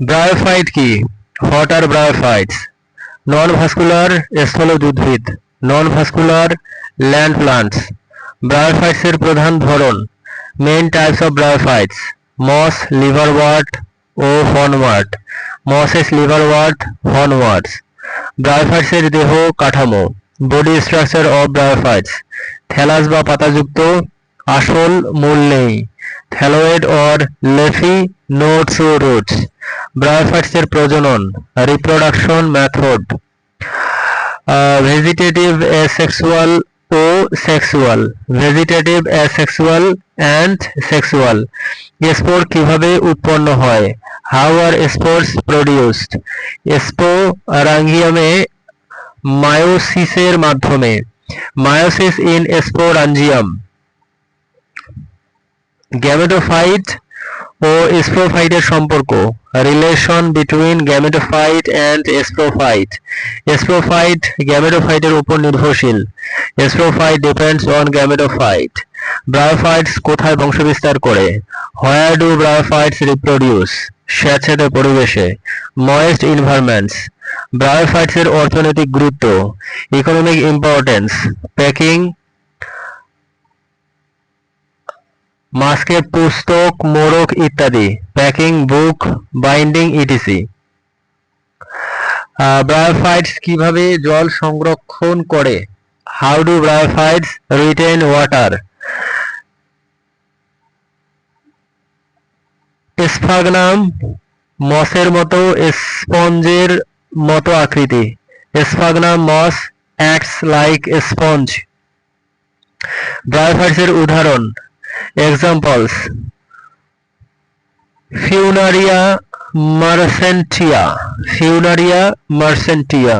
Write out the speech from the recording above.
Bryophyte কি? What are bryophytes? Non vascular স্থলজ উদ্ভিদ, non vascular land plants. Bryophytes এর প্রধান ধরন, main types of bryophytes, moss, liverwort ও hornwort. Mosses, liverwort, hornworts. Bryophytes এর দেহ কাঠামো, body structure of bryophytes, thallus বা পাতাযুক্ত, আসল মূল নেই, থ্যালোয়েড অর লেফি, নোটস ও রুটস। ব্রায়োফাইটস এর প্রজনন, রিপ্রোডাকশন মেথড, ভেজিটেটিভ অ্যাসেক্সুয়াল ও sexual, vegetative asexual and sexual. Spore কিভাবে উৎপন্ন হয়? How are spores produced? স্পোরাঞ্জিয়ামে মায়োসিসের মাধ্যমে, মায়োসিস ইন স্পোরাঞ্জিয়াম। গ্যামেটোফাইট ও স্পোরোফাইটের সম্পর্ক, relation between gametophyte and sporophyte. Sporophyte গ্যামেটোফাইটের উপর নির্ভরশীল, sporophyte depends on gametophyte. Bryophytes কোথায় বংশবিস্তার করে? Where do bryophytes reproduce? স্যাঁতসেঁতে পরিবেশে, ময়েস্ট এনভায়রনমেন্টস। ব্রায়োফাইটস এর অর্থনৈতিক গুরুত্ব, ইকোনমিক ইম্পর্টেন্স, প্যাকিং, মাস্কে পুস্তক, মোড়ক ইত্যাদি, packing, book binding etc. Bryophytes কিভাবে জল সংরক্ষণ করে? How do bryophytes retain water? Sphagnum মসের মতো, স্পঞ্জের মতো আকৃতি। Sphagnum moss acts like sponge. Bryophytes এর উদাহরণ, এক্সাম্পলস, ফিউনারিয়া মার্সেন্টিয়া, ফিউনারিয়া মার্সেন্টিয়া।